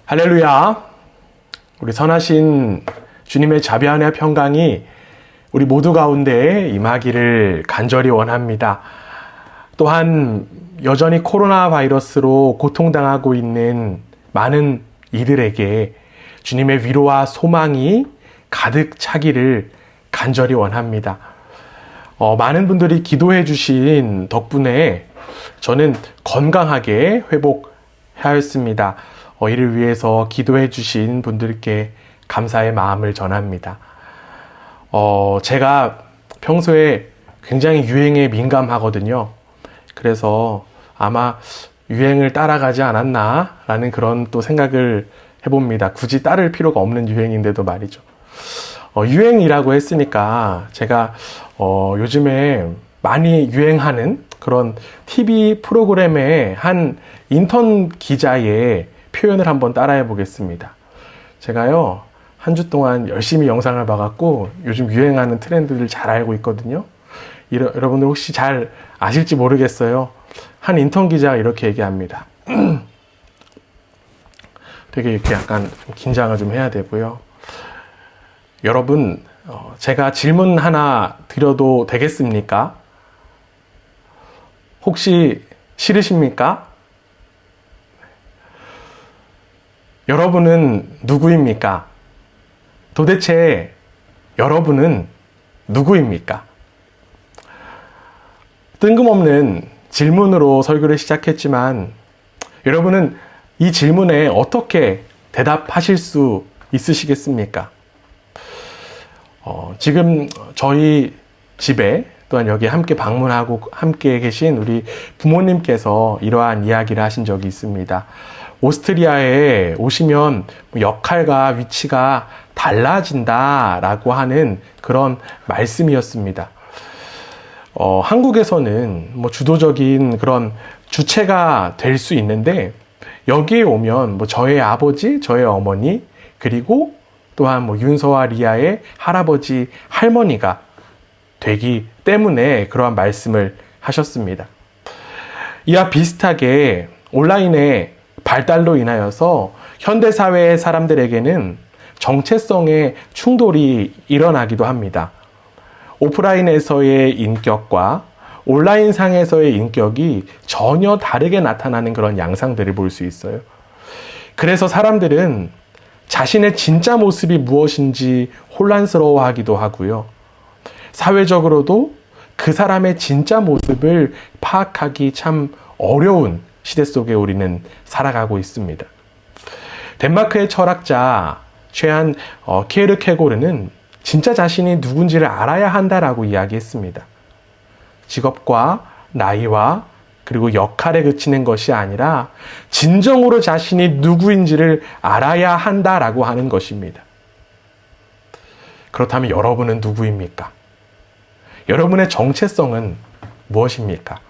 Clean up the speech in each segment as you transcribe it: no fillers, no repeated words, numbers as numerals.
할렐루야. 우리 선하신 주님의 자비하며 평강이 우리 모두 가운데 임하기를 간절히 원합니다. 또한 여전히 코로나 바이러스로 고통당하고 있는 많은 이들에게 주님의 위로와 소망이 가득 차기를 간절히 원합니다. 많은 분들이 기도해 주신 덕분에 저는 건강하게 회복하였습니다. 이를 위해서 기도해 주신 분들께 감사의 마음을 전합니다. 제가 평소에 굉장히 유행에 민감하거든요. 그래서 아마 유행을 따라가지 않았나 라는 그런 또 생각을 해봅니다. 굳이 따를 필요가 없는 유행인데도 말이죠. 유행이라고 했으니까 제가 요즘에 많이 유행하는 그런 TV 프로그램의 한 인턴 기자의 표현을 한번 따라해 보겠습니다. 제가요, 한 주 동안 열심히 영상을 봐갖고 요즘 유행하는 트렌드를 잘 알고 있거든요. 여러분들 혹시 잘 아실지 모르겠어요. 한 인턴 기자가 이렇게 얘기합니다. 되게 이렇게 약간 좀 긴장을 좀 해야 되고요. 여러분, 제가 질문 하나 드려도 되겠습니까? 혹시 싫으십니까? 여러분은 누구입니까? 도대체 여러분은 누구입니까? 뜬금없는 질문으로 설교를 시작했지만 여러분은 이 질문에 어떻게 대답하실 수 있으시겠습니까? 지금 저희 집에 또한 여기 함께 방문하고 함께 계신 우리 부모님께서 이러한 이야기를 하신 적이 있습니다. 오스트리아에 오시면 역할과 위치가 달라진다라고 하는 그런 말씀이었습니다. 한국에서는 주도적인 그런 주체가 될 수 있는데 여기에 오면 저의 아버지, 저의 어머니, 그리고 또한 윤서와 리아의 할아버지, 할머니가 되기 때문에 그러한 말씀을 하셨습니다. 이와 비슷하게 온라인의 발달로 인하여서 현대사회의 사람들에게는 정체성의 충돌이 일어나기도 합니다. 오프라인에서의 인격과 온라인상에서의 인격이 전혀 다르게 나타나는 그런 양상들을 볼 수 있어요. 그래서 사람들은 자신의 진짜 모습이 무엇인지 혼란스러워하기도 하고요. 사회적으로도 그 사람의 진짜 모습을 파악하기 참 어려운 시대 속에 우리는 살아가고 있습니다. 덴마크의 철학자 쉐안 키에르케고르는 진짜 자신이 누군지를 알아야 한다라고 이야기했습니다. 직업과 나이와 그리고 역할에 그치는 것이 아니라 진정으로 자신이 누구인지를 알아야 한다라고 하는 것입니다. 그렇다면 여러분은 누구입니까? 여러분의 정체성은 무엇입니까?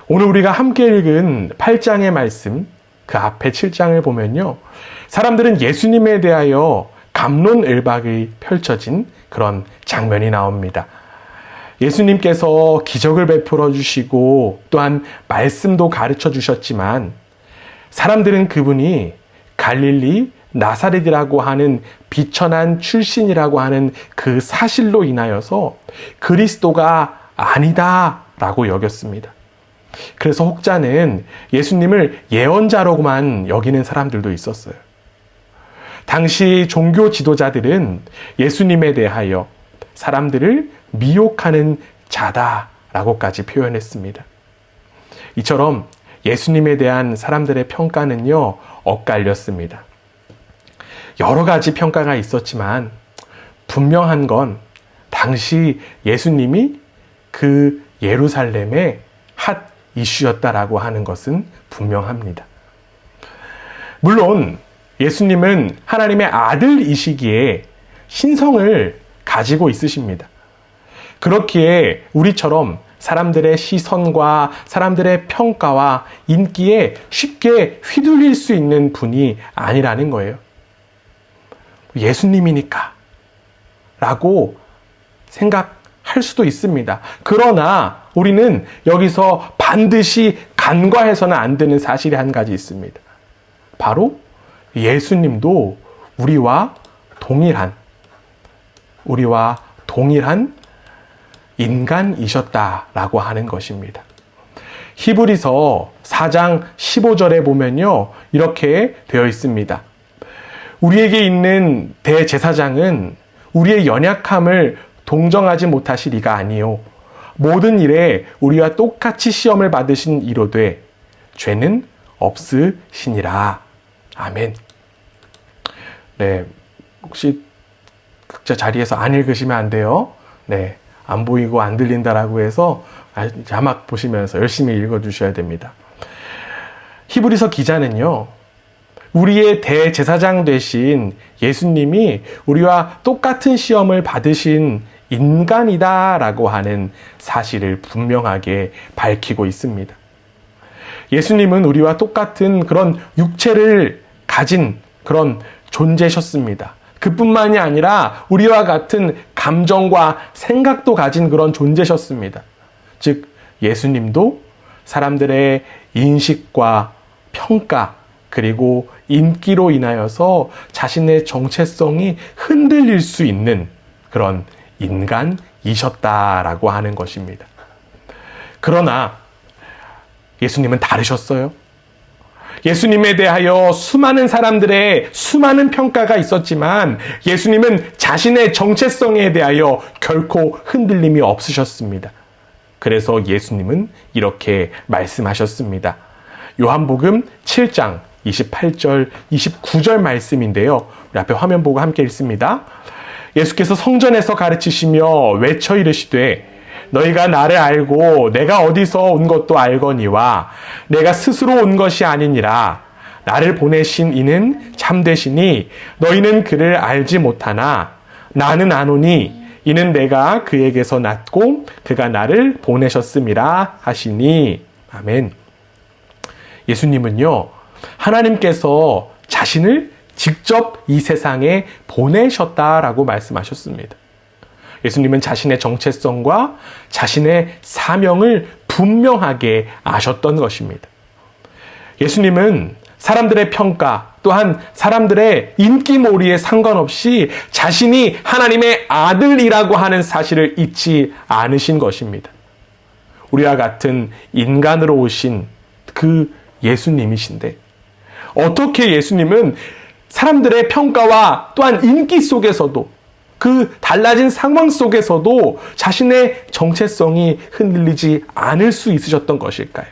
오늘 우리가 함께 읽은 8장의 말씀, 그 앞에 7장을 보면요. 사람들은 예수님에 대하여 갑론을박이 펼쳐진 그런 장면이 나옵니다. 예수님께서 기적을 베풀어 주시고 또한 말씀도 가르쳐 주셨지만 사람들은 그분이 갈릴리 나사렛이라고 하는 비천한 출신이라고 하는 그 사실로 인하여서 그리스도가 아니다라고 여겼습니다. 그래서 혹자는 예수님을 예언자로만 여기는 사람들도 있었어요. 당시 종교 지도자들은 예수님에 대하여 사람들을 미혹하는 자다라고까지 표현했습니다. 이처럼 예수님에 대한 사람들의 평가는요, 엇갈렸습니다. 여러 가지 평가가 있었지만 분명한 건 당시 예수님이 그 예루살렘의 핫 이슈였다라고 하는 것은 분명합니다. 물론 예수님은 하나님의 아들이시기에 신성을 가지고 있으십니다. 그렇기에 우리처럼 사람들의 시선과 사람들의 평가와 인기에 쉽게 휘둘릴 수 있는 분이 아니라는 거예요. 예수님이니까 라고 할 수도 있습니다. 그러나 우리는 여기서 반드시 간과해서는 안 되는 사실이 한 가지 있습니다. 바로 예수님도 우리와 동일한 인간이셨다라고 하는 것입니다. 히브리서 4장 15절에 보면요, 이렇게 되어 있습니다. 우리에게 있는 대제사장은 우리의 연약함을 동정하지 못하실 이가 아니요 모든 일에 우리와 똑같이 시험을 받으신 이로되 죄는 없으시니라. 아멘. 네, 혹시 각자 자리에서 안 읽으시면 안 돼요. 네, 안 보이고 안 들린다라고 해서 자막 보시면서 열심히 읽어주셔야 됩니다. 히브리서 기자는요, 우리의 대제사장 되신 예수님이 우리와 똑같은 시험을 받으신 인간이다라고 하는 사실을 분명하게 밝히고 있습니다. 예수님은 우리와 똑같은 그런 육체를 가진 그런 존재셨습니다. 그뿐만이 아니라 우리와 같은 감정과 생각도 가진 그런 존재셨습니다. 즉, 예수님도 사람들의 인식과 평가, 그리고 인기로 인하여서 자신의 정체성이 흔들릴 수 있는 그런 인간이셨다라고 하는 것입니다. 그러나 예수님은 다르셨어요. 예수님에 대하여 수많은 사람들의 수많은 평가가 있었지만 예수님은 자신의 정체성에 대하여 결코 흔들림이 없으셨습니다. 그래서 예수님은 이렇게 말씀하셨습니다. 요한복음 7장 28절, 29절 말씀인데요. 우리 앞에 화면 보고 함께 읽습니다. 예수께서 성전에서 가르치시며 외쳐 이르시되 너희가 나를 알고 내가 어디서 온 것도 알거니와 내가 스스로 온 것이 아니니라. 나를 보내신 이는 참되시니 너희는 그를 알지 못하나 나는 아노니 이는 내가 그에게서 났고 그가 나를 보내셨음이라 하시니. 아멘. 예수님은요, 하나님께서 자신을 직접 이 세상에 보내셨다라고 말씀하셨습니다. 예수님은 자신의 정체성과 자신의 사명을 분명하게 아셨던 것입니다. 예수님은 사람들의 평가, 또한 사람들의 인기몰이에 상관없이 자신이 하나님의 아들이라고 하는 사실을 잊지 않으신 것입니다. 우리와 같은 인간으로 오신 그 예수님이신데 어떻게 예수님은 사람들의 평가와 또한 인기 속에서도 그 달라진 상황 속에서도 자신의 정체성이 흔들리지 않을 수 있으셨던 것일까요?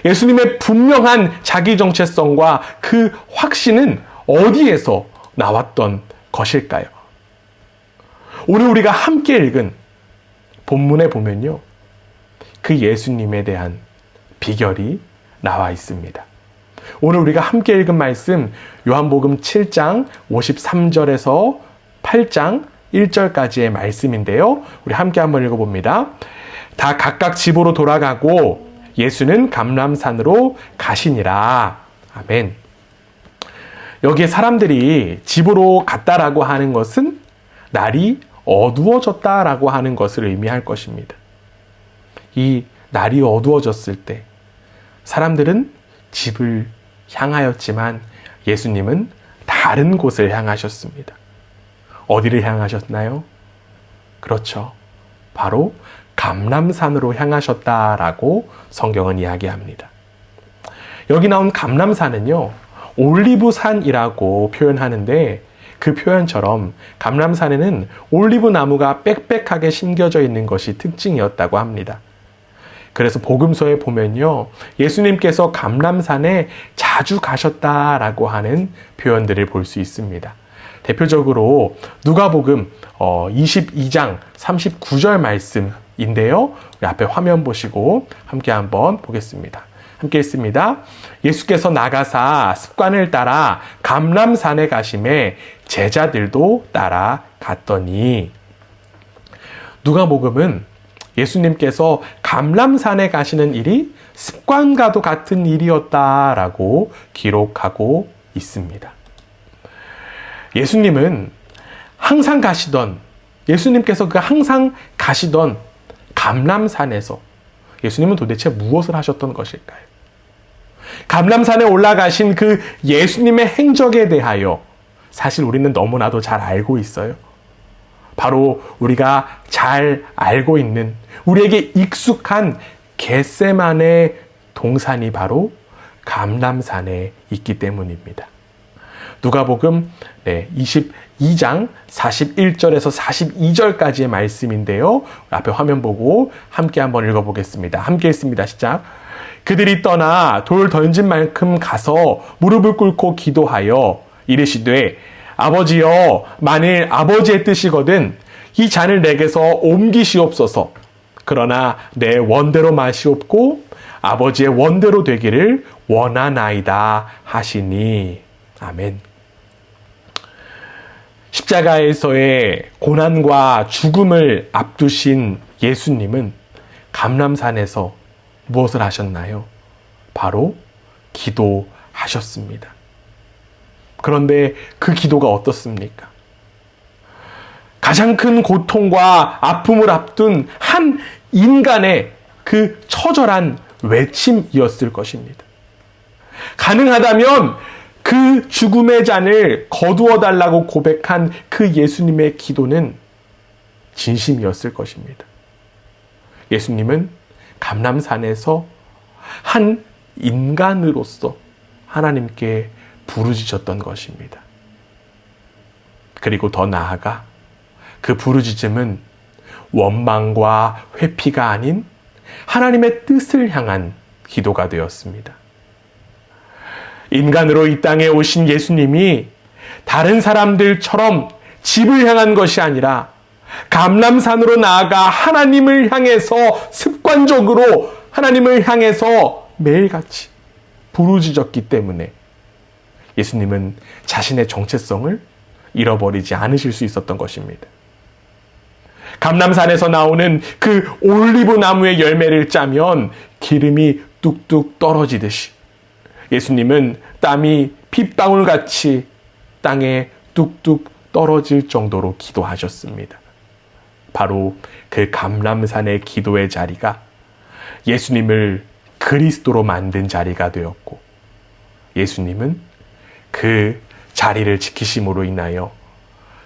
예수님의 분명한 자기 정체성과 그 확신은 어디에서 나왔던 것일까요? 오늘 우리가 함께 읽은 본문에 보면요, 그 예수님에 대한 비결이 나와 있습니다. 오늘 우리가 함께 읽은 말씀 요한복음 7장 53절에서 8장 1절까지의 말씀인데요. 우리 함께 한번 읽어봅니다. 다 각각 집으로 돌아가고 예수는 감람산으로 가시니라. 아멘. 여기에 사람들이 집으로 갔다라고 하는 것은 날이 어두워졌다라고 하는 것을 의미할 것입니다. 이 날이 어두워졌을 때 사람들은 집을 향하였지만 예수님은 다른 곳을 향하셨습니다. 어디를 향하셨나요? 그렇죠. 바로 감람산으로 향하셨다라고 성경은 이야기합니다. 여기 나온 감람산은요, 올리브산이라고 표현하는데 그 표현처럼 감람산에는 올리브 나무가 빽빽하게 심겨져 있는 것이 특징이었다고 합니다. 그래서 복음서에 보면요, 예수님께서 감람산에 자주 가셨다라고 하는 표현들을 볼 수 있습니다. 대표적으로 누가복음 22장 39절 말씀인데요. 우리 앞에 화면 보시고 함께 한번 보겠습니다. 함께 읽습니다. 예수께서 나가사 습관을 따라 감람산에 가심에 제자들도 따라갔더니. 누가복음은 예수님께서 감람산에 가시는 일이 습관과도 같은 일이었다라고 기록하고 있습니다. 예수님은 항상 가시던, 예수님께서 그 항상 가시던 감람산에서 예수님은 도대체 무엇을 하셨던 것일까요? 감람산에 올라가신 그 예수님의 행적에 대하여 사실 우리는 너무나도 잘 알고 있어요. 바로 우리가 잘 알고 있는, 우리에게 익숙한 겟세마네 동산이 바로 감람산에 있기 때문입니다. 누가복음 22장 41절에서 42절까지의 말씀인데요. 앞에 화면 보고 함께 한번 읽어보겠습니다. 함께 읽습니다. 시작. 그들이 떠나 돌 던진 만큼 가서 무릎을 꿇고 기도하여 이르시되 아버지여, 만일 아버지의 뜻이거든 이 잔을 내게서 옮기시옵소서. 그러나 내 원대로 마시옵고 아버지의 원대로 되기를 원하나이다 하시니. 아멘. 십자가에서의 고난과 죽음을 앞두신 예수님은 감람산에서 무엇을 하셨나요? 바로 기도하셨습니다. 그런데 그 기도가 어떻습니까? 가장 큰 고통과 아픔을 앞둔 한 인간의 그 처절한 외침이었을 것입니다. 가능하다면 그 죽음의 잔을 거두어 달라고 고백한 그 예수님의 기도는 진심이었을 것입니다. 예수님은 감람산에서 한 인간으로서 하나님께 부르짖었던 것입니다. 그리고 더 나아가 그 부르짖음은 원망과 회피가 아닌 하나님의 뜻을 향한 기도가 되었습니다. 인간으로 이 땅에 오신 예수님이 다른 사람들처럼 집을 향한 것이 아니라 감람산으로 나아가 하나님을 향해서 습관적으로 하나님을 향해서 매일같이 부르짖었기 때문에 예수님은 자신의 정체성을 잃어버리지 않으실 수 있었던 것입니다. 감람산에서 나오는 그 올리브 나무의 열매를 짜면 기름이 뚝뚝 떨어지듯이 예수님은 땀이 핏방울같이 땅에 뚝뚝 떨어질 정도로 기도하셨습니다. 바로 그 감람산의 기도의 자리가 예수님을 그리스도로 만든 자리가 되었고, 예수님은 그 자리를 지키심으로 인하여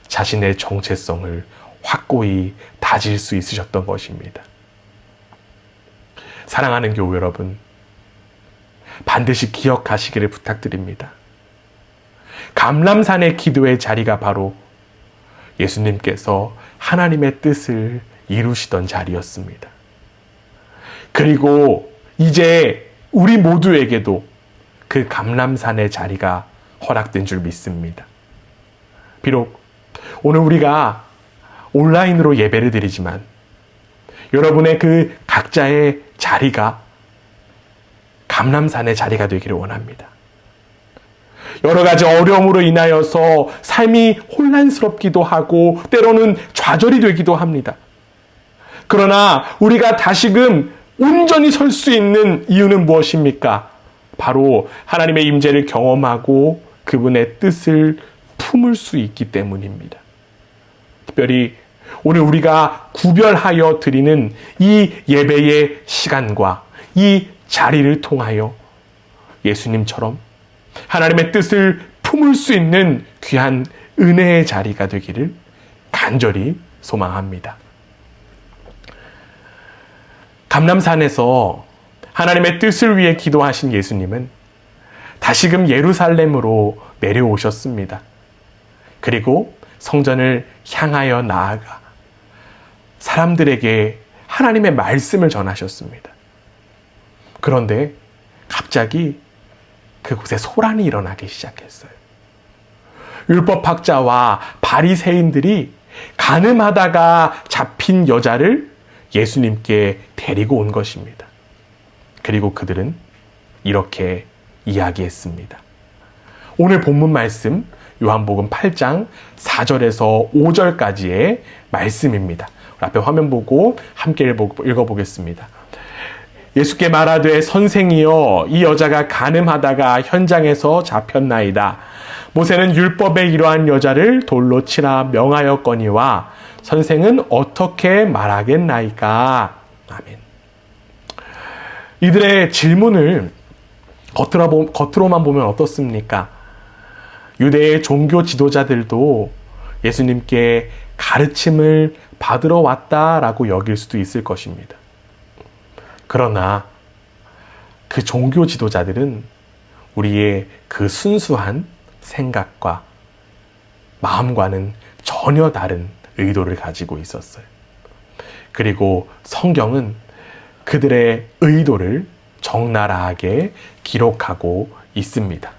자신의 정체성을 확고히 다질 수 있으셨던 것입니다. 사랑하는 교우 여러분, 반드시 기억하시기를 부탁드립니다. 감람산의 기도의 자리가 바로 예수님께서 하나님의 뜻을 이루시던 자리였습니다. 그리고 이제 우리 모두에게도 그 감람산의 자리가 허락된 줄 믿습니다. 비록 오늘 우리가 온라인으로 예배를 드리지만 여러분의 그 각자의 자리가 감람산의 자리가 되기를 원합니다. 여러 가지 어려움으로 인하여서 삶이 혼란스럽기도 하고 때로는 좌절이 되기도 합니다. 그러나 우리가 다시금 온전히 설 수 있는 이유는 무엇입니까? 바로 하나님의 임재를 경험하고 그분의 뜻을 품을 수 있기 때문입니다. 특별히 오늘 우리가 구별하여 드리는 이 예배의 시간과 이 자리를 통하여 예수님처럼 하나님의 뜻을 품을 수 있는 귀한 은혜의 자리가 되기를 간절히 소망합니다. 감람산에서 하나님의 뜻을 위해 기도하신 예수님은 다시금 예루살렘으로 내려오셨습니다. 그리고 성전을 향하여 나아가 사람들에게 하나님의 말씀을 전하셨습니다. 그런데 갑자기 그곳에 소란이 일어나기 시작했어요. 율법학자와 바리새인들이 간음하다가 잡힌 여자를 예수님께 데리고 온 것입니다. 그리고 그들은 이렇게 이야기했습니다. 오늘 본문 말씀 요한복음 8장 4절에서 5절까지의 말씀입니다. 앞에 화면 보고 함께 읽어보겠습니다. 예수께 말하되 선생이여 이 여자가 간음하다가 현장에서 잡혔나이다. 모세는 율법에 이러한 여자를 돌로 치라 명하였거니와 선생은 어떻게 말하겠나이까? 아멘. 이들의 질문을 겉으로만 보면 어떻습니까? 유대의 종교 지도자들도 예수님께 가르침을 받으러 왔다라고 여길 수도 있을 것입니다. 그러나 그 종교 지도자들은 우리의 그 순수한 생각과 마음과는 전혀 다른 의도를 가지고 있었어요. 그리고 성경은 그들의 의도를 적나라하게 기록하고 있습니다.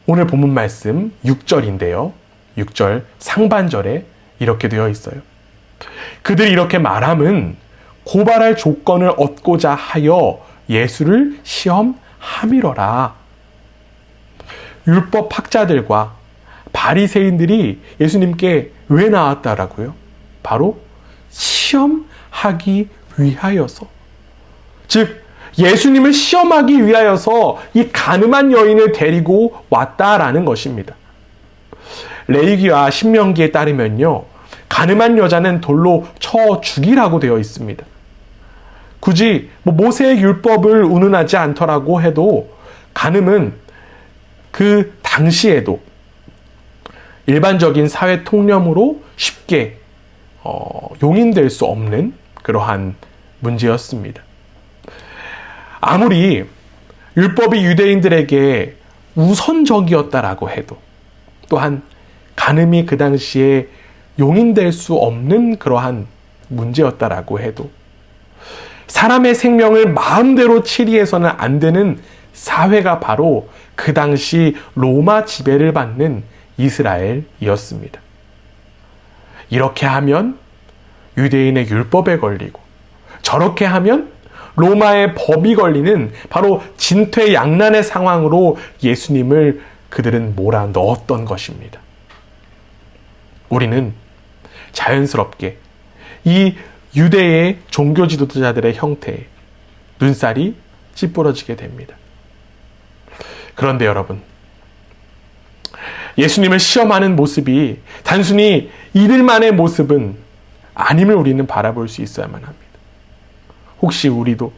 오늘 본문 말씀 6절인데요. 6절 상반절에 이렇게 되어 있어요. 그들이 이렇게 말함은 고발할 조건을 얻고자 하여 예수를 시험함이러라. 율법 학자들과 바리새인들이 예수님께 왜 나왔다라고요? 바로 시험하기 위하여서. 즉 예수님을 시험하기 위하여서 이 가늠한 여인을 데리고 왔다라는 것입니다. 레위기와 신명기에 따르면요, 가늠한 여자는 돌로 쳐 죽이라고 되어 있습니다. 굳이 모세의 율법을 운운하지 않더라고 해도 간음은 그 당시에도 일반적인 사회 통념으로 쉽게 용인될 수 없는 그러한 문제였습니다. 아무리 율법이 유대인들에게 우선적이었다라고 해도 또한 간음이 그 당시에 용인될 수 없는 그러한 문제였다라고 해도 사람의 생명을 마음대로 치리해서는 안 되는 사회가 바로 그 당시 로마 지배를 받는 이스라엘이었습니다. 이렇게 하면 유대인의 율법에 걸리고 저렇게 하면 로마의 법이 걸리는 바로 진퇴양난의 상황으로 예수님을 그들은 몰아 넣었던 것입니다. 우리는 자연스럽게 이 유대의 종교 지도자들의 형태에 눈살이 찌푸러지게 됩니다. 그런데 여러분, 예수님을 시험하는 모습이 단순히 이들만의 모습은 아님을 우리는 바라볼 수 있어야만 합니다. 혹시 우리도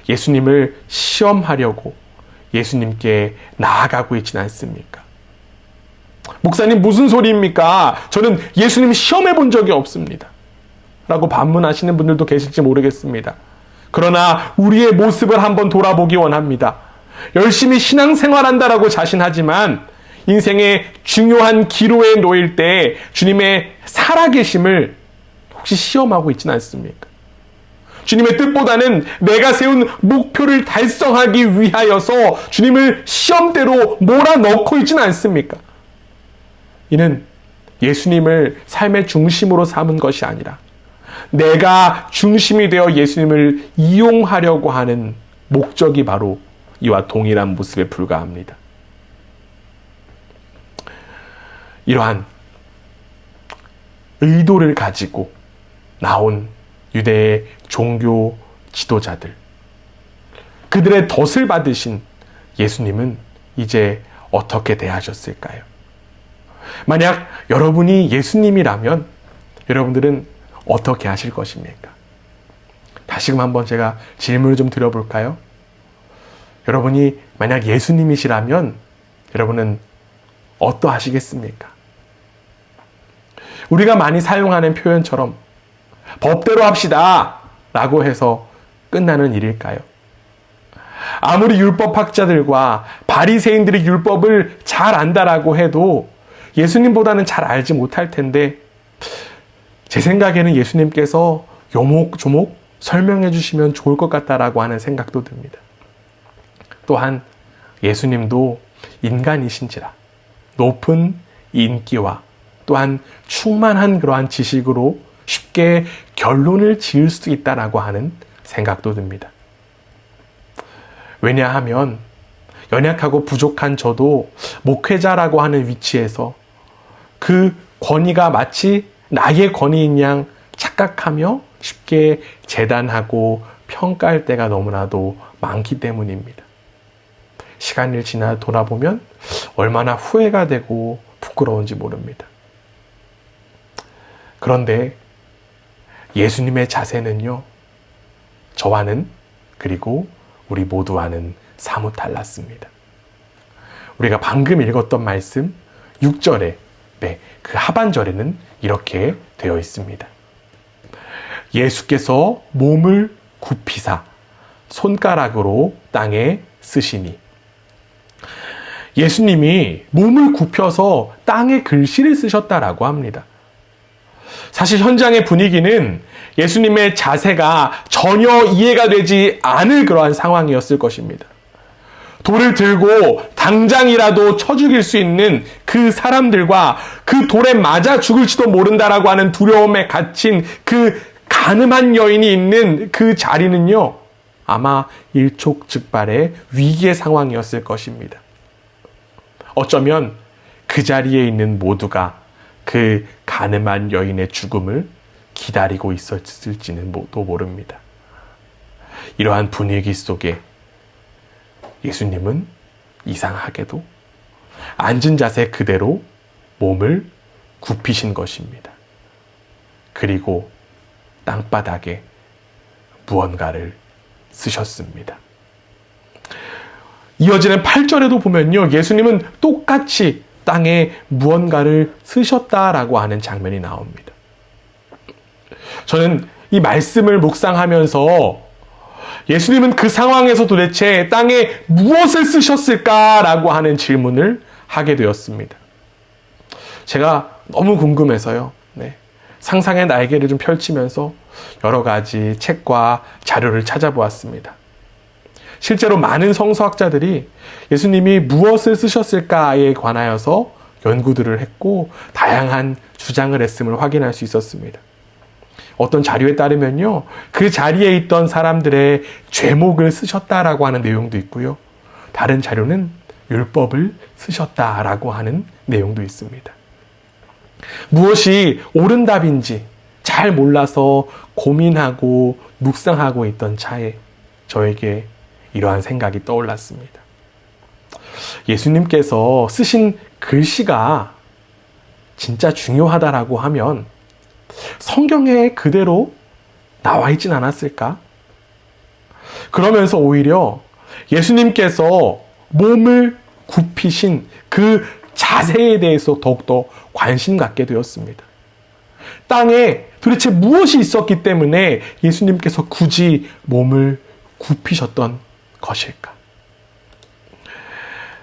예수님을 시험하려고 예수님께 나아가고 있지는 않습니까? 목사님 무슨 소리입니까? 저는 예수님 시험해 본 적이 없습니다. 라고 반문하시는 분들도 계실지 모르겠습니다. 그러나 우리의 모습을 한번 돌아보기 원합니다. 열심히 신앙생활한다라고 자신하지만 인생의 중요한 기로에 놓일 때 주님의 살아계심을 혹시 시험하고 있지는 않습니까? 주님의 뜻보다는 내가 세운 목표를 달성하기 위하여서 주님을 시험대로 몰아넣고 있지는 않습니까? 이는 예수님을 삶의 중심으로 삼은 것이 아니라 내가 중심이 되어 예수님을 이용하려고 하는 목적이 바로 이와 동일한 모습에 불과합니다. 이러한 의도를 가지고 나온 유대의 종교 지도자들, 그들의 덫을 받으신 예수님은 이제 어떻게 대하셨을까요? 만약 여러분이 예수님이라면 여러분들은 어떻게 하실 것입니까? 다시금 한번 제가 질문을 좀 드려볼까요? 여러분이 만약 예수님이시라면 여러분은 어떠하시겠습니까? 우리가 많이 사용하는 표현처럼 법대로 합시다 라고 해서 끝나는 일일까요? 아무리 율법학자들과 바리새인들이 율법을 잘 안다라고 해도 예수님보다는 잘 알지 못할 텐데 제 생각에는 예수님께서 요목조목 설명해 주시면 좋을 것 같다라고 하는 생각도 듭니다. 또한 예수님도 인간이신지라 높은 인기와 또한 충만한 그러한 지식으로 쉽게 결론을 지을 수도 있다라고 하는 생각도 듭니다. 왜냐하면 연약하고 부족한 저도 목회자라고 하는 위치에서 그 권위가 마치 나의 권위인 양 착각하며 쉽게 재단하고 평가할 때가 너무나도 많기 때문입니다. 시간을 지나 돌아보면 얼마나 후회가 되고 부끄러운지 모릅니다. 그런데 예수님의 자세는요, 저와는 그리고 우리 모두와는 사뭇 달랐습니다. 우리가 방금 읽었던 말씀 6절에 그 하반절에는 이렇게 되어 있습니다. 예수께서 몸을 굽히사 손가락으로 땅에 쓰시니. 예수님이 몸을 굽혀서 땅에 글씨를 쓰셨다라고 합니다. 사실 현장의 분위기는 예수님의 자세가 전혀 이해가 되지 않을 그러한 상황이었을 것입니다. 돌을 들고 당장이라도 쳐 죽일 수 있는 그 사람들과 그 돌에 맞아 죽을지도 모른다라고 하는 두려움에 갇힌 그 가늠한 여인이 있는 그 자리는요, 아마 일촉즉발의 위기의 상황이었을 것입니다. 어쩌면 그 자리에 있는 모두가 그 가늠한 여인의 죽음을 기다리고 있었을지는 또 모릅니다. 이러한 분위기 속에 예수님은 이상하게도 앉은 자세 그대로 몸을 굽히신 것입니다. 그리고 땅바닥에 무언가를 쓰셨습니다. 이어지는 8절에도 보면요, 예수님은 똑같이 땅에 무언가를 쓰셨다라고 하는 장면이 나옵니다. 저는 이 말씀을 묵상하면서 예수님은 그 상황에서 도대체 땅에 무엇을 쓰셨을까라고 하는 질문을 하게 되었습니다. 제가 너무 궁금해서요. 상상의 날개를 좀 펼치면서 여러 가지 책과 자료를 찾아보았습니다. 실제로 많은 성서학자들이 예수님이 무엇을 쓰셨을까에 관하여서 연구들을 했고 다양한 주장을 했음을 확인할 수 있었습니다. 어떤 자료에 따르면요, 그 자리에 있던 사람들의 죄목을 쓰셨다라고 하는 내용도 있고요. 다른 자료는 율법을 쓰셨다라고 하는 내용도 있습니다. 무엇이 옳은 답인지 잘 몰라서 고민하고 묵상하고 있던 차에 저에게 이러한 생각이 떠올랐습니다. 예수님께서 쓰신 글씨가 진짜 중요하다라고 하면 성경에 그대로 나와 있진 않았을까? 그러면서 오히려 예수님께서 몸을 굽히신 그 자세에 대해서 더욱더 관심 갖게 되었습니다. 땅에 도대체 무엇이 있었기 때문에 예수님께서 굳이 몸을 굽히셨던 것일까?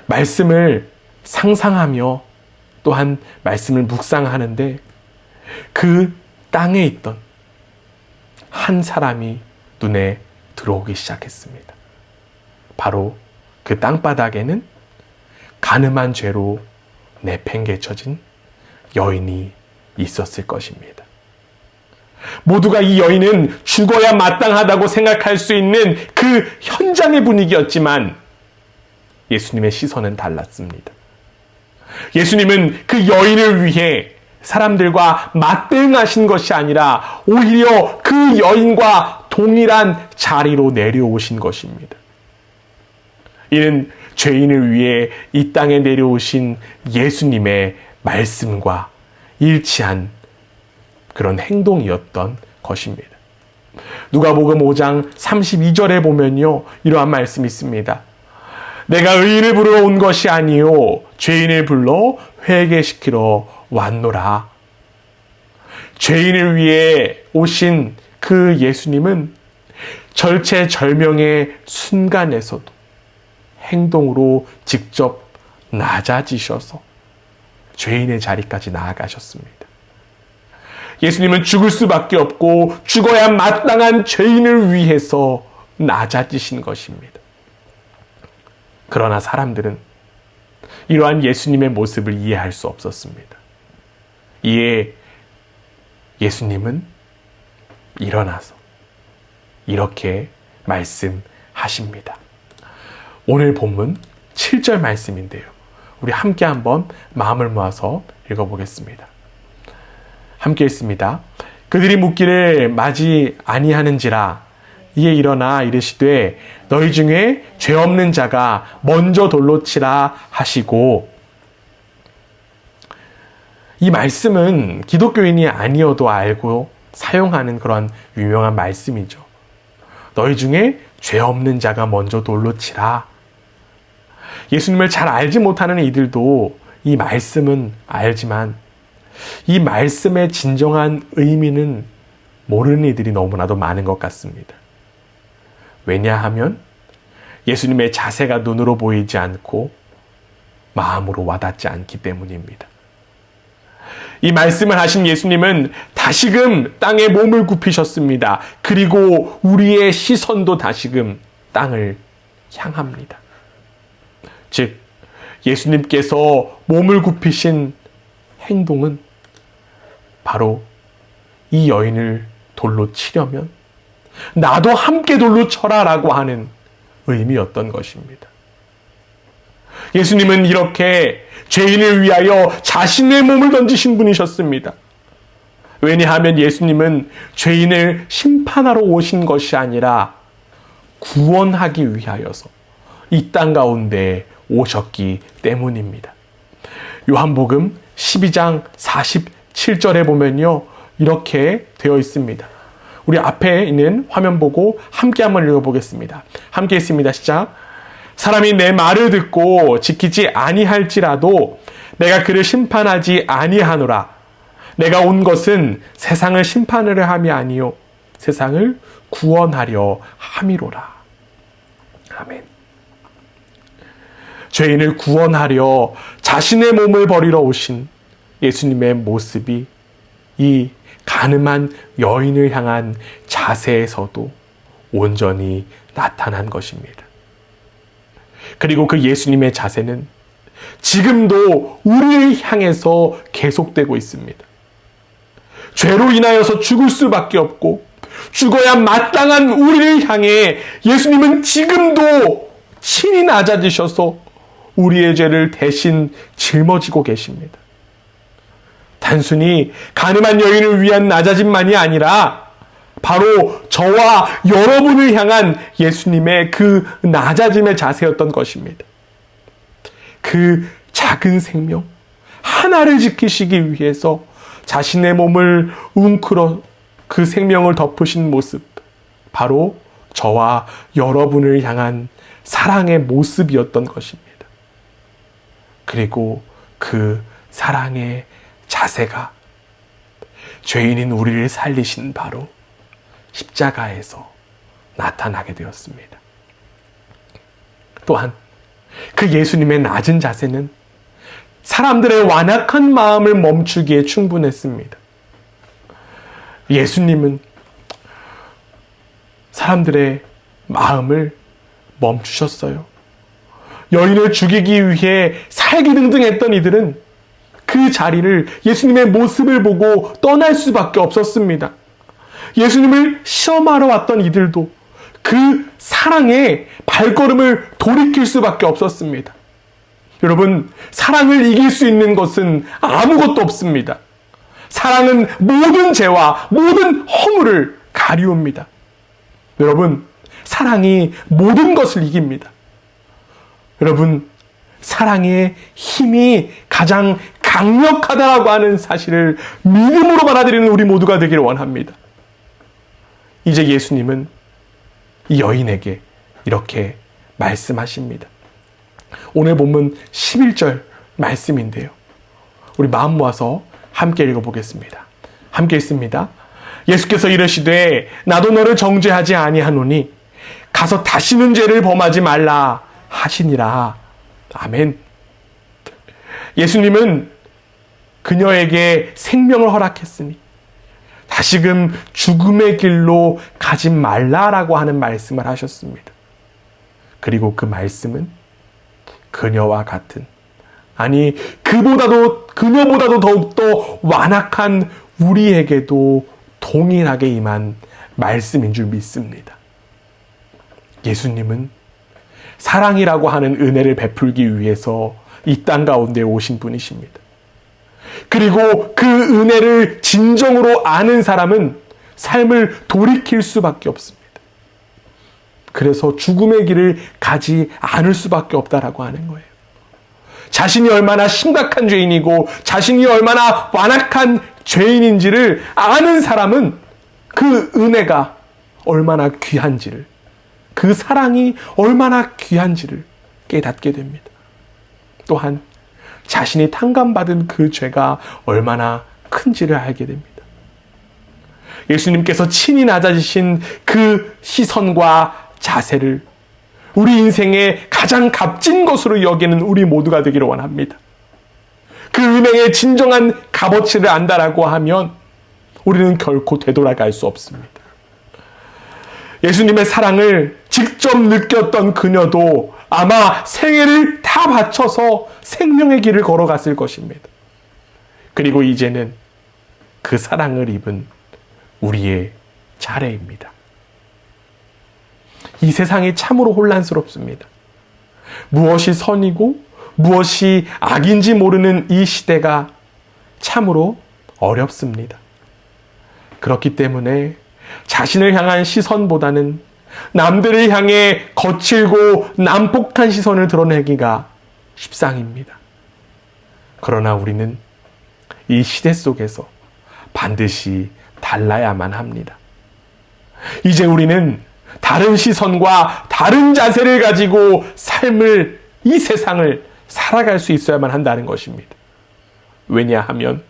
말씀을 상상하며 또한 말씀을 묵상하는데 그 땅에 있던 한 사람이 눈에 들어오기 시작했습니다. 바로 그 땅바닥에는 가늠한 죄로 내팽개쳐진 여인이 있었을 것입니다. 모두가 이 여인은 죽어야 마땅하다고 생각할 수 있는 그 현장의 분위기였지만 예수님의 시선은 달랐습니다. 예수님은 그 여인을 위해 사람들과 맞대응하신 것이 아니라 오히려 그 여인과 동일한 자리로 내려오신 것입니다. 이는 죄인을 위해 이 땅에 내려오신 예수님의 말씀과 일치한 그런 행동이었던 것입니다. 누가복음 5장 32절에 보면요, 이러한 말씀이 있습니다. 내가 의인을 부르러 온 것이 아니요 죄인을 불러 회개시키러 왔노라. 죄인을 위해 오신 그 예수님은 절체절명의 순간에서도 행동으로 직접 낮아지셔서 죄인의 자리까지 나아가셨습니다. 예수님은 죽을 수밖에 없고 죽어야 마땅한 죄인을 위해서 낮아지신 것입니다. 그러나 사람들은 이러한 예수님의 모습을 이해할 수 없었습니다. 이에 예수님은 일어나서 이렇게 말씀하십니다. 오늘 본문 7절 말씀인데요. 우리 함께 한번 마음을 모아서 읽어보겠습니다. 함께 읽습니다. 그들이 묻기를 마지 아니하는지라. 이에 일어나 이르시되 너희 중에 죄 없는 자가 먼저 돌로 치라 하시고, 이 말씀은 기독교인이 아니어도 알고 사용하는 그런 유명한 말씀이죠. 너희 중에 죄 없는 자가 먼저 돌로 치라. 예수님을 잘 알지 못하는 이들도 이 말씀은 알지만 이 말씀의 진정한 의미는 모르는 이들이 너무나도 많은 것 같습니다. 왜냐하면 예수님의 자세가 눈으로 보이지 않고 마음으로 와닿지 않기 때문입니다. 이 말씀을 하신 예수님은 다시금 땅에 몸을 굽히셨습니다. 그리고 우리의 시선도 다시금 땅을 향합니다. 즉, 예수님께서 몸을 굽히신 행동은 바로 이 여인을 돌로 치려면 나도 함께 돌로 쳐라 라고 하는 의미였던 것입니다. 예수님은 이렇게 죄인을 위하여 자신의 몸을 던지신 분이셨습니다. 왜냐하면 예수님은 죄인을 심판하러 오신 것이 아니라 구원하기 위하여서 이 땅 가운데 오셨기 때문입니다. 요한복음 12장 47절에 보면요, 이렇게 되어 있습니다. 우리 앞에 있는 화면 보고 함께 한번 읽어보겠습니다. 함께 있습니다. 시작. 사람이 내 말을 듣고 지키지 아니할지라도 내가 그를 심판하지 아니하노라. 내가 온 것은 세상을 심판하려 함이 아니요 세상을 구원하려 함이로라. 아멘. 죄인을 구원하려 자신의 몸을 버리러 오신 예수님의 모습이 이 가늠한 여인을 향한 자세에서도 온전히 나타난 것입니다. 그리고 그 예수님의 자세는 지금도 우리를 향해서 계속되고 있습니다. 죄로 인하여서 죽을 수밖에 없고 죽어야 마땅한 우리를 향해 예수님은 지금도 친히 낮아지셔서 우리의 죄를 대신 짊어지고 계십니다. 단순히 가늠한 여인을 위한 낮아짐만이 아니라 바로 저와 여러분을 향한 예수님의 그 낮아짐의 자세였던 것입니다. 그 작은 생명 하나를 지키시기 위해서 자신의 몸을 웅크러 그 생명을 덮으신 모습, 바로 저와 여러분을 향한 사랑의 모습이었던 것입니다. 그리고 그 사랑의 자세가 죄인인 우리를 살리신 바로 십자가에서 나타나게 되었습니다. 또한 그 예수님의 낮은 자세는 사람들의 완악한 마음을 멈추기에 충분했습니다. 예수님은 사람들의 마음을 멈추셨어요. 여인을 죽이기 위해 살기등등했던 이들은 그 자리를 예수님의 모습을 보고 떠날 수밖에 없었습니다. 예수님을 시험하러 왔던 이들도 그 사랑에 발걸음을 돌이킬 수밖에 없었습니다. 여러분, 사랑을 이길 수 있는 것은 아무것도 없습니다. 사랑은 모든 죄와 모든 허물을 가리웁니다. 여러분, 사랑이 모든 것을 이깁니다. 여러분, 사랑의 힘이 가장 강력하다라고 하는 사실을 믿음으로 받아들이는 우리 모두가 되기를 원합니다. 이제 예수님은 이 여인에게 이렇게 말씀하십니다. 오늘 본문 11절 말씀인데요. 우리 마음 모아서 함께 읽어보겠습니다. 함께 읽습니다. 예수께서 이르시되 나도 너를 정죄하지 아니하노니 가서 다시는 죄를 범하지 말라 하시니라. 아멘. 예수님은 그녀에게 생명을 허락했으니 다시금 죽음의 길로 가지 말라라고 하는 말씀을 하셨습니다. 그리고 그 말씀은 그녀와 같은, 아니 그녀보다도 더욱더 완악한 우리에게도 동일하게 임한 말씀인 줄 믿습니다. 예수님은 사랑이라고 하는 은혜를 베풀기 위해서 이 땅 가운데 오신 분이십니다. 그리고 그 은혜를 진정으로 아는 사람은 삶을 돌이킬 수밖에 없습니다. 그래서 죽음의 길을 가지 않을 수밖에 없다라고 하는 거예요. 자신이 얼마나 심각한 죄인이고 자신이 얼마나 완악한 죄인인지를 아는 사람은 그 은혜가 얼마나 귀한지를, 그 사랑이 얼마나 귀한지를 깨닫게 됩니다. 또한 자신이 탕감받은 그 죄가 얼마나 큰지를 알게 됩니다. 예수님께서 친히 낮아지신 그 시선과 자세를 우리 인생의 가장 값진 것으로 여기는 우리 모두가 되기를 원합니다. 그 은혜의 진정한 값어치를 안다라고 하면 우리는 결코 되돌아갈 수 없습니다. 예수님의 사랑을 직접 느꼈던 그녀도 아마 생애를 다 바쳐서 생명의 길을 걸어갔을 것입니다. 그리고 이제는 그 사랑을 입은 우리의 차례입니다. 이 세상이 참으로 혼란스럽습니다. 무엇이 선이고 무엇이 악인지 모르는 이 시대가 참으로 어렵습니다. 그렇기 때문에 자신을 향한 시선보다는 남들을 향해 거칠고 난폭한 시선을 드러내기가 십상입니다. 그러나 우리는 이 시대 속에서 반드시 달라야만 합니다. 이제 우리는 다른 시선과 다른 자세를 가지고 삶을, 이 세상을 살아갈 수 있어야만 한다는 것입니다. 왜냐하면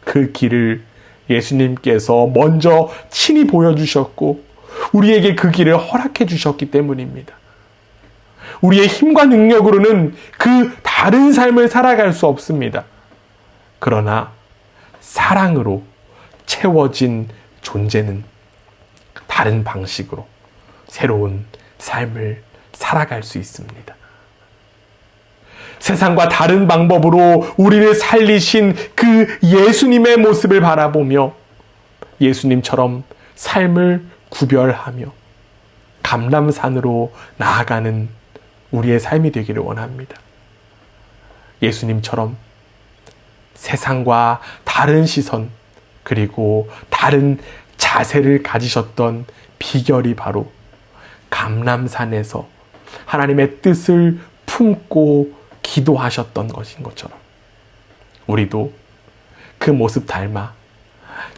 그 길을 예수님께서 먼저 친히 보여주셨고 우리에게 그 길을 허락해 주셨기 때문입니다. 우리의 힘과 능력으로는 그 다른 삶을 살아갈 수 없습니다. 그러나 사랑으로 채워진 존재는 다른 방식으로 새로운 삶을 살아갈 수 있습니다. 세상과 다른 방법으로 우리를 살리신 그 예수님의 모습을 바라보며 예수님처럼 삶을 구별하며 감람산으로 나아가는 우리의 삶이 되기를 원합니다. 예수님처럼 세상과 다른 시선 그리고 다른 자세를 가지셨던 비결이 바로 감람산에서 하나님의 뜻을 품고 기도하셨던 것인 것처럼 우리도 그 모습 닮아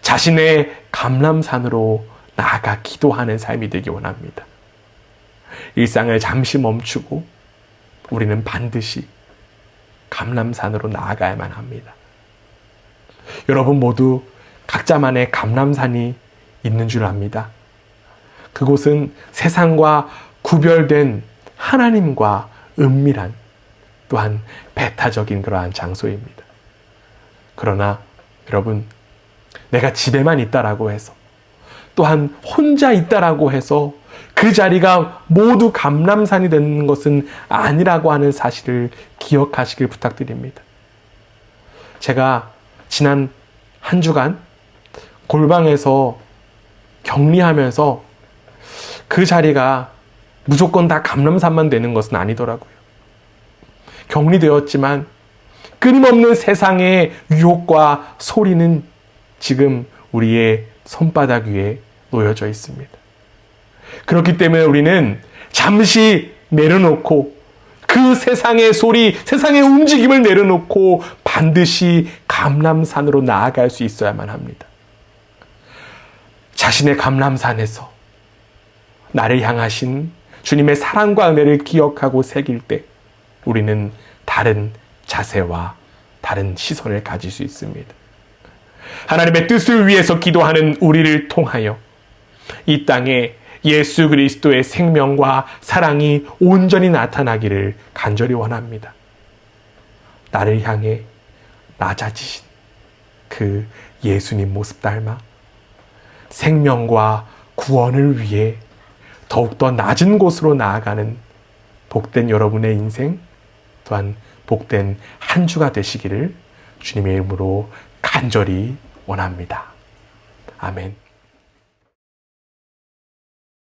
자신의 감람산으로 나아가 기도하는 삶이 되기 원합니다. 일상을 잠시 멈추고 우리는 반드시 감람산으로 나아가야만 합니다. 여러분 모두 각자만의 감람산이 있는 줄 압니다. 그곳은 세상과 구별된 하나님과 은밀한 또한 배타적인 그러한 장소입니다. 그러나 여러분, 내가 집에만 있다라고 해서 또한 혼자 있다라고 해서 그 자리가 모두 감람산이 되는 것은 아니라고 하는 사실을 기억하시길 부탁드립니다. 제가 지난 한 주간 골방에서 격리하면서 그 자리가 무조건 다 감람산만 되는 것은 아니더라고요. 격리되었지만 끊임없는 세상의 유혹과 소리는 지금 우리의 손바닥 위에 놓여져 있습니다. 그렇기 때문에 우리는 잠시 내려놓고 그 세상의 소리, 세상의 움직임을 내려놓고 반드시 감람산으로 나아갈 수 있어야만 합니다. 자신의 감람산에서 나를 향하신 주님의 사랑과 은혜를 기억하고 새길 때 우리는 다른 자세와 다른 시선을 가질 수 있습니다. 하나님의 뜻을 위해서 기도하는 우리를 통하여 이 땅에 예수 그리스도의 생명과 사랑이 온전히 나타나기를 간절히 원합니다. 나를 향해 낮아지신 그 예수님 모습 닮아 생명과 구원을 위해 더욱더 낮은 곳으로 나아가는 복된 여러분의 인생 또한 복된 한 주가 되시기를 주님의 이름으로 간절히 원합니다. 아멘.